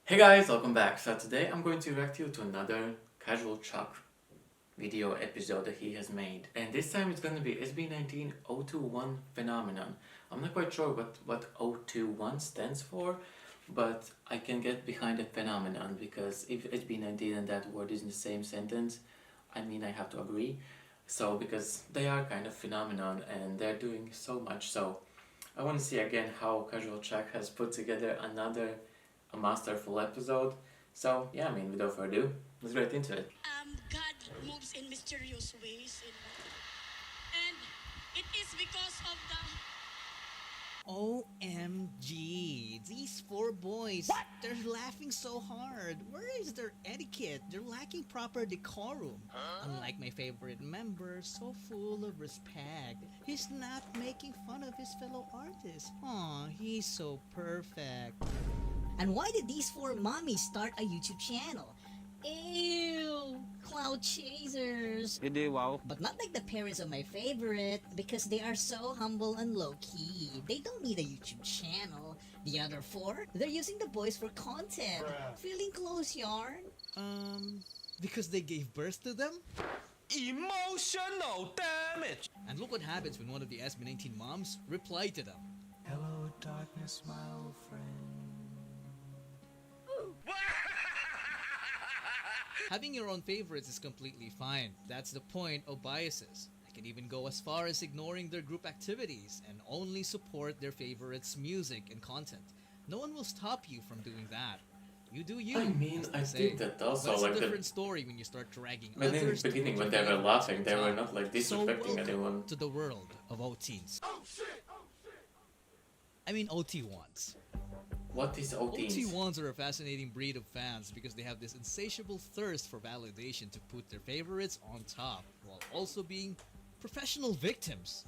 Hey guys, welcome back. So today I'm going to react you to another Casual Chuck video episode that he has made. And this time it's going to be SB19 OT1 phenomenon. I'm not quite sure what OT1 stands for, but I can get behind a phenomenon because if SB19 and that word is in the same sentence, I mean I have to agree. So because they are kind of phenomenon and they're doing so much, so I want to see again how Casual Chuck has put together a masterful episode. So yeah, I mean, without further ado, let's get into it. God moves in mysterious ways, and it is because of the OMG, these four boys, they're laughing so hard. Where is their etiquette? They're lacking proper decorum. Unlike my favorite member, so full of respect. He's not making fun of his fellow artists. Aw, he's so perfect. And why did these four mommies start a YouTube channel? Ew! Cloud chasers! Wow. But not like the parents of my favorite, because they are so humble and low-key. They don't need a YouTube channel. The other four, they're using the boys for content. Feeling close, Yarn? Because they gave birth to them? Emotional damage. And look what happens when one of the SB19 moms replied to them. Hello, darkness, my old friend. Having your own favorites is completely fine. That's the point of biases. I can even go as far as ignoring their group activities and only support their favorites' music and content. No one will stop you from doing that. You do you. I mean, I did that also. But it's like a different story when you start dragging but in the others. beginning, when they were laughing, they were not like So disrespecting welcome anyone. to the world of OTs. I mean OT1s. What is OTs? OT1s are a fascinating breed of fans because they have this insatiable thirst for validation to put their favorites on top, while also being professional victims.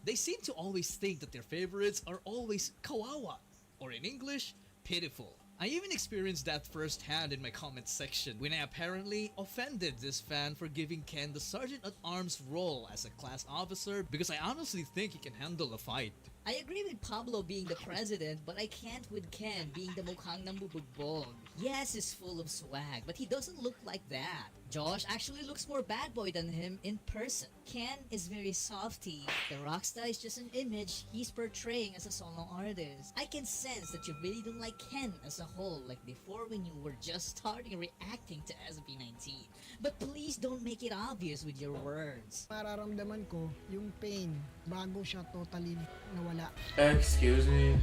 They seem to always think that their favorites are always kawawa, or in English, pitiful. I even experienced that firsthand in my comment section when I apparently offended this fan for giving Ken the Sergeant-at-Arms role as a class officer because I honestly think he can handle a fight. I agree with Pablo being the president, but I can't with Ken being the mukhang nambubugbog. Yes, he's full of swag, but he doesn't look like that. Josh actually looks more bad boy than him in person. Ken is very softy. The rockstar is just an image he's portraying as a solo artist. I can sense that you really don't like Ken as a whole, like before when you were just starting reacting to SB19. But please don't make it obvious with your words. Mararamdaman ko yung pain bago siya totally nawala. Excuse me?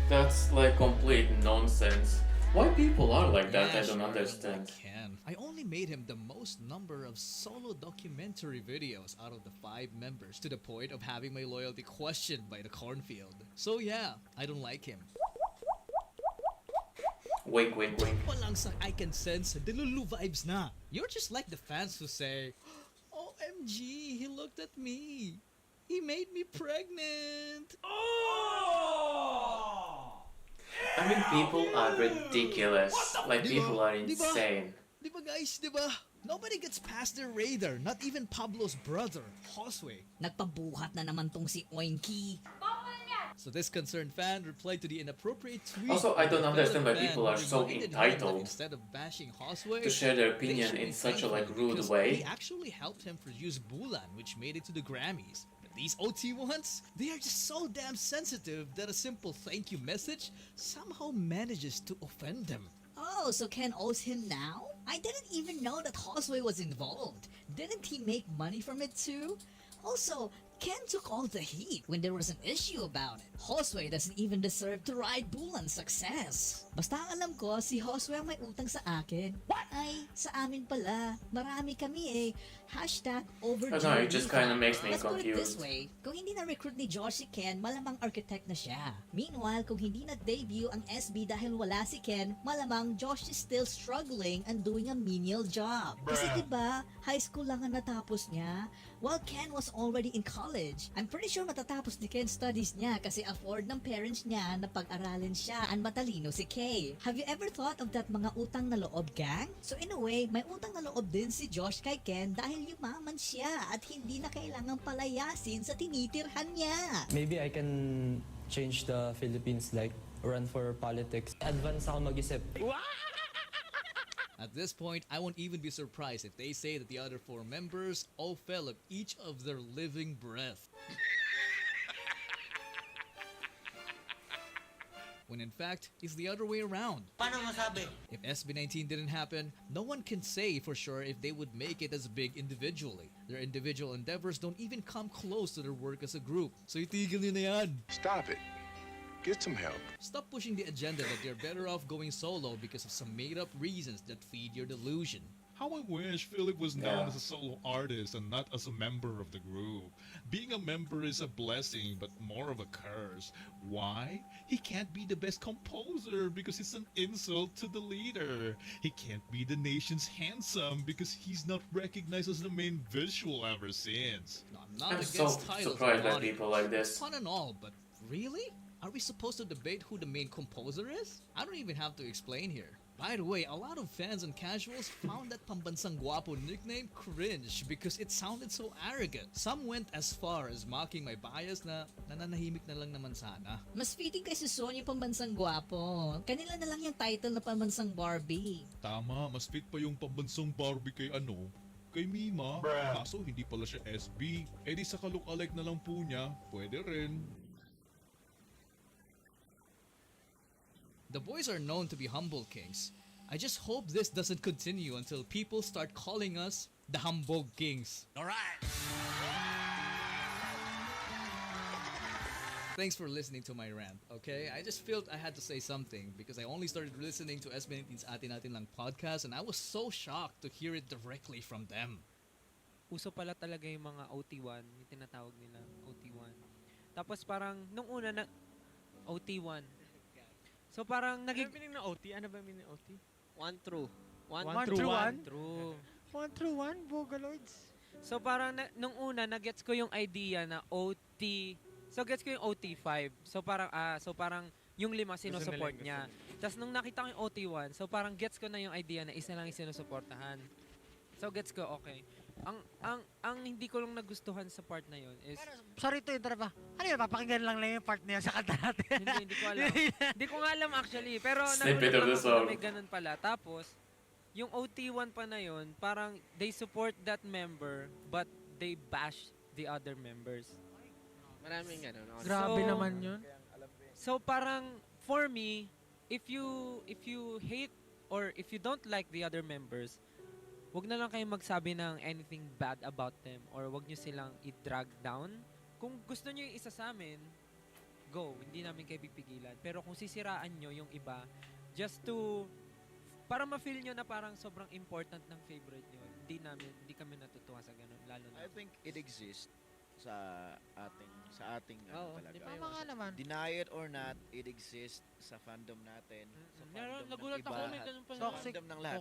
That's like complete nonsense. Why people are like that, Yeah, I don't sure, understand. I can. I only made him the most number of solo documentary videos out of the 5 members to the point of having my loyalty questioned by the cornfield. So yeah, I don't like him. Wink, wink, wink. Walang sa I can sense delulu vibes na. You're just like the fans who say, OMG, he looked at me. He made me pregnant. I mean, people are ridiculous. Like, people are insane. Diba guys, diba? Nobody gets past their radar, not even Pablo's brother, Josue. Nagpabuhat na naman tong si Oinky. So this concerned fan replied to the inappropriate tweet. Also, I don't of a understand why fellow fan people are who so reminded him that entitled instead of bashing Josue, to share their they opinion should in be such a like thankful rude because way. He actually helped him produce Bulan, which made it to the Grammys. But these OT1s, they are just so damn sensitive that a simple thank you message somehow manages to offend them. Oh, so Ken owes him now? I didn't even know that Josue was involved. Didn't he make money from it too? Also, Ken took all the heat when there was an issue about it. Josue doesn't even deserve to ride Bulan's success. Basta ang alam ko, si Josue ang may utang sa akin. Ay, sa amin pala. Marami kami eh. Hashtag overdue. I don't know, it just kinda makes me Let's put it this confused. way. Kung hindi na-recruit ni Josh si Ken, malamang architect na siya. Meanwhile, kung hindi na-debut ang SB dahil wala si Ken, malamang Josh is still struggling and doing a menial job. Kasi diba, high school lang ang natapos niya, while Ken was already in college. I'm pretty sure matatapos ni Ken studies niya kasi afford ng parents niya na pag-aralin siya and matalino si Kay. Have you ever thought of that mga utang na loob gang? So in a way, may utang na loob din si Josh kay Ken dahil yumaman siya at hindi na kailangang palayasin sa tinitirhan niya. Maybe I can change the Philippines like run for politics. Advance ako mag-isip. At this point, I won't even be surprised if they say that the other 4 members all fell of each of their living breath. When in fact, it's the other way around. Paano masabi? If SB19 didn't happen, no one can say for sure if they would make it as big individually. Their individual endeavors don't even come close to their work as a group. So itigil nyo na yan. Stop it. Get some help. Stop pushing the agenda that they're better off going solo because of some made-up reasons that feed your delusion. How I wish Philip was known as a solo artist and not as a member of the group. Being a member is a blessing, but more of a curse. Why? He can't be the best composer because it's an insult to the leader. He can't be the nation's handsome because he's not recognized as the main visual ever since. No, I'm not I'm so against titles surprised and by people like this. Fun and all, but really? Are we supposed to debate who the main composer is? I don't even have to explain here. By the way, a lot of fans and casuals found that Pambansang Guwapo nickname cringe because it sounded so arrogant. Some went as far as mocking my bias na nananahimik na lang naman sana. Mas fitting kay si Son yung Pambansang Gwapo. Kanila na lang yung title na Pambansang Barbie. Tama, mas fit pa yung pambansang Barbie kay kay Mima. Kaso hindi pala siya SB. Eh di sa ka-look-alike na lang po niya, pwede rin. The boys are known to be humble kings. I just hope this doesn't continue until people start calling us the Hambog Kings. Alright! Thanks for listening to my rant, okay? I just felt I had to say something because I only started listening to SB19's Atin Atin Lang podcast and I was so shocked to hear it directly from them. Uso pala talaga yung mga OT1, yung tinatawag nila OT1. Tapos parang nung una na OT1. So parang naging... Ano meaning ng OT? Ano ba meaning ng OT? One true. One through one? True. 1 through 1? Vocaloids? So parang nung una, nagets ko yung idea na OT... So gets ko yung OT5. So parang yung 5 sinusupport niya. Tapos nung nakita ko yung OT1, so parang gets ko na yung idea na isa lang yung sinusuportahan. So gets ko, okay. Ang hindi ko lang nagustuhan sa part na yun is... Sorry to interrupt. Ano yun? Papakinggan lang yung part niya sa kanta natin. hindi ko alam. Hindi ko nga alam actually. Pero Snippet of the nagulat ako na song. may ganun pala. Tapos, yung OT1 pa na yun, parang they support that member but they bash the other members. Maraming ganun. Grabe naman yun. So parang, for me, if you hate or if you don't like the other members, wag na lang kayong magsabi ng anything bad about them or wag nyo silang i-drag down. Kung gusto nyo yung isa sa amin, go. Hindi namin kayo pipigilan. Pero kung sisiraan nyo yung iba, just to, para ma-feel nyo na parang sobrang important ng favorite nyo, hindi kami natutuwa sa ganun. Lalo na. I think it exists sa ating talaga. Tama nga naman. Deny it or not, it exists sa fandom natin. Sa fandom Nagulat ng iba. ako, may ganun pa. Sa fandom ng lahat.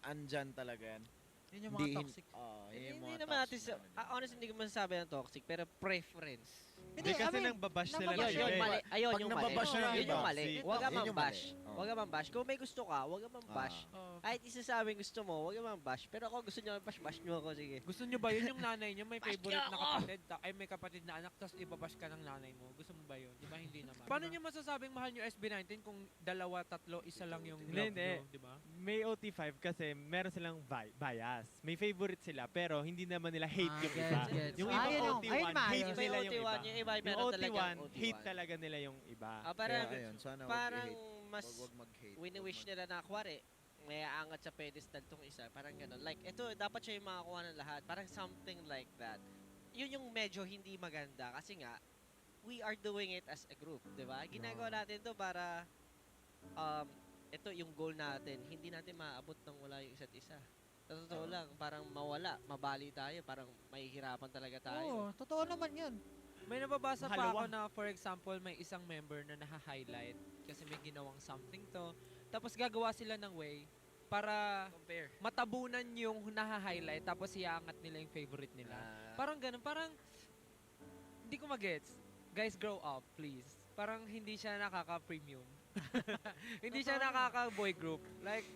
Andyan talaga yan. Yun yung mga toxic. Hindi naman natin sa, honestly hindi ko masasabi ng toxic, pero preference. Hindi kasi nang babash nila lang Yun, mali. Ayun Pag yung mali. nababash na Yun yung mali. Huwag ka Yun yung mang-bash. mali. Huwag ka mang-bash. Kung may gusto ka, huwag ka mang-bash. Kahit isa sa amin gusto mo, huwag ka mang-bash. Pero ako gusto nyo bash nyo ako, sige. Gusto nyo ba yun yung nanay nyo may favorite na kapatid? Ay may kapatid na anak tapos ibabash ka ng nanay mo. Gusto mo ba yun? Di ba hindi naman? Paano nyo masasabing mahal nyo SB19 kung 2, 3, isa lang yung love nyo? Di ba? May OT5 kasi meron silang bias. May favorite sila pero hindi naman nila hate yung iba. Yung ibang OT1, hate nila yung iba. Yung OT1, hate talaga nila yung iba. Parang mas wini-wish nila na kuwari, may aangat sa pedestal tong isa. Parang gano'n. Like, ito, dapat siya yung makakuha ng lahat. Parang something like that. Yun yung medyo hindi maganda. Kasi nga, we are doing it as a group. Diba? Ginagawa natin to para, ito yung goal natin. Hindi natin maaabot nang wala yung isa't isa. Sa totoo lang, parang mawala, mabali tayo. Parang mahihirapan talaga tayo. Oo, totoo naman yun. May nababasa pa ako na, for example, may isang member na naha-highlight kasi may ginawang something to. Tapos gagawa sila ng way para matabunan yung naha-highlight tapos iaangat nila yung favorite nila. Parang ganun, parang hindi ko magets. Guys, grow up, please. Parang hindi siya nakaka-premium. Hindi siya nakaka-boy group. Like,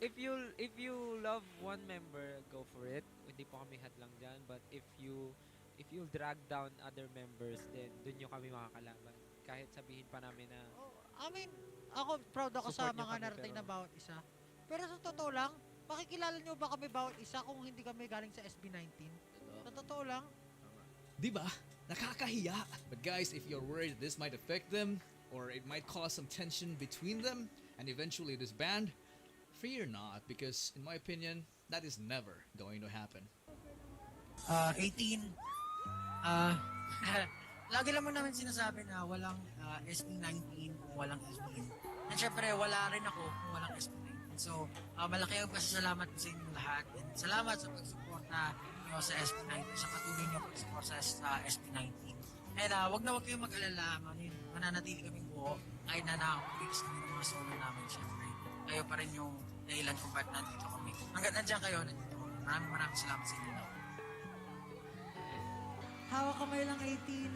if you love one member, go for it. Hindi po kami hadlang dyan. But if you'll drag down other members, then dun nyo kami makakalaban. Kahit sabihin pa namin na I mean, ako proud ako sa Support niyo mga kami, narating pero- na bawat isa. Pero sa totoo lang, makikilala nyo ba kami bawat isa kung hindi kami galing sa SB19? Sa totoo lang, Diba? Nakakahiya. But guys, if you're worried this might affect them, or it might cause some tension between them, and eventually disband, fear not, because in my opinion, that is never going to happen. 18. Lagi naman namin sinasabi na walang SB19 kung walang SB. And syempre, wala rin ako kung walang SB19. So, malaki ang pasasalamat ko sa inyo lahat. And salamat sa pagsuporta nyo sa SB19, sa patuloy nyo pagsuporta sa SB19. And wag na wag kayong mag-alala, mananatili kaming buo. Kahit na nakakapagigis kami ng mga solo namin, syempre. Kayo pa rin yung dahilan kung ba't nandito kami. Hanggat nandiyan kayo, nandito kami. Maraming salamat sa inyo. hawak kamay lang 18.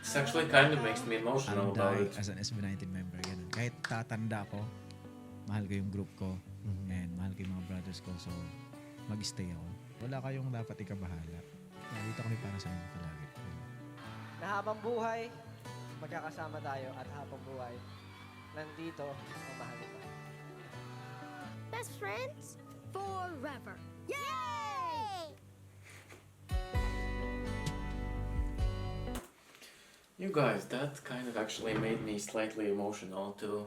This actually kind of makes me emotional I'm about dying it. as an SB19 member. Ganun. Kahit tatanda ko, mahal ko yung group ko and mahal ko yung mga brothers ko. So, mag-stay ako. Wala kayong dapat ikabahala. Dito kami para sa inyo palagi. Na habang buhay, magkakasama tayo at habang buhay, nandito ang mahal ko. Best friends forever. Yay! You guys, that kind of actually made me slightly emotional too.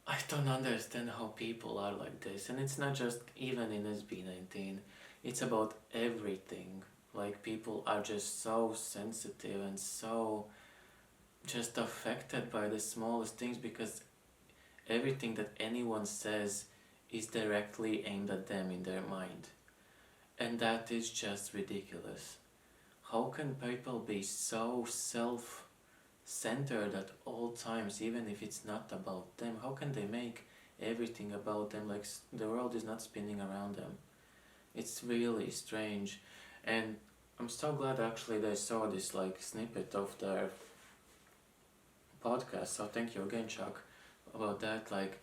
I don't understand how people are like this, and it's not just even in SB19, it's about everything. Like, people are just so sensitive and so just affected by the smallest things, because everything that anyone says is directly aimed at them in their mind. And that is just ridiculous. How can people be so self-centered at all times, even if it's not about them? How can they make everything about them, like the world is not spinning around them? It's really strange. And I'm so glad actually they saw this like snippet of their podcast, so thank you again, Chuck, about that. Like,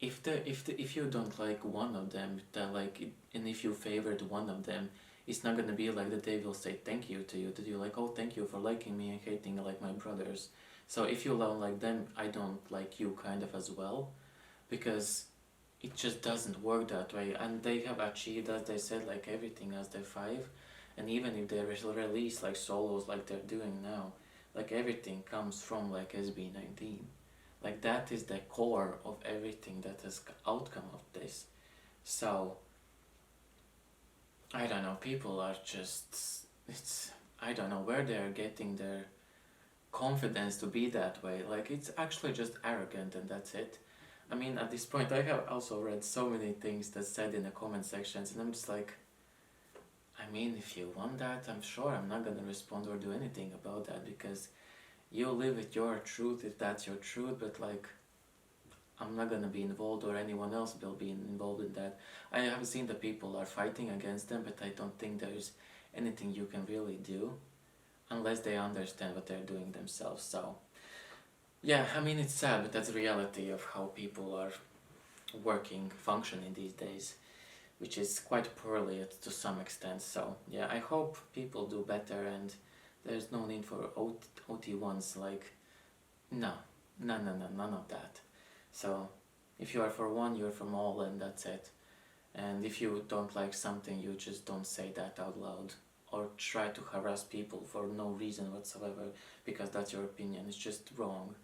if you don't like one of them, that like and if you favored one of them, it's not gonna be like that they will say thank you to you, that you're like, oh, thank you for liking me and hating like my brothers. So if you don't like them, I don't like you kind of as well, because it just doesn't work that way. And they have achieved, as they said, like everything as their 5, and even if they release like solos like they're doing now, like everything comes from like SB19. Like, that is the core of everything that has outcome of this. So I don't know, people are just, I don't know where they're getting their confidence to be that way. Like, it's actually just arrogant, and that's it. I mean, at this point, I have also read so many things that said in the comment sections, and I'm just like, I mean, if you want that, I'm sure I'm not gonna respond or do anything about that, because you live with your truth if that's your truth, but like, I'm not gonna be involved, or anyone else will be involved in that. I have seen that people are fighting against them, but I don't think there's anything you can really do unless they understand what they're doing themselves. So yeah, I mean, it's sad, but that's the reality of how people are functioning these days, which is quite poorly to some extent. So yeah, I hope people do better, and there's no need for OT1's, like, no, none of that. So if you are for one, you're from all, and that's it. And if you don't like something, you just don't say that out loud, or try to harass people for no reason whatsoever, because that's your opinion. It's just wrong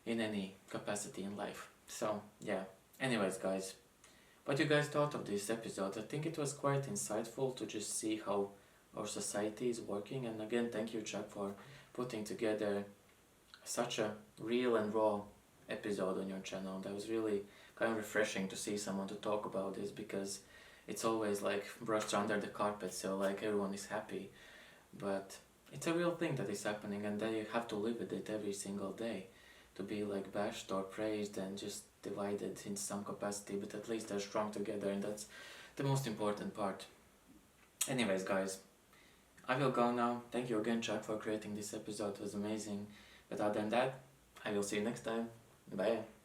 in any capacity in life. So yeah, anyways guys, what you guys thought of this episode? I think it was quite insightful to just see how our society is working, and again, thank you, Chuck, for putting together such a real and raw episode on your channel. That was really kind of refreshing to see someone to talk about this, because it's always like brushed under the carpet, so like everyone is happy, but it's a real thing that is happening, and they have to live with it every single day, to be like bashed or praised and just divided in some capacity, but at least they're strong together, and that's the most important part. Anyways guys, I will go now. Thank you again, Chuck, for creating this episode. It was amazing. But other than that, I will see you next time. Bye.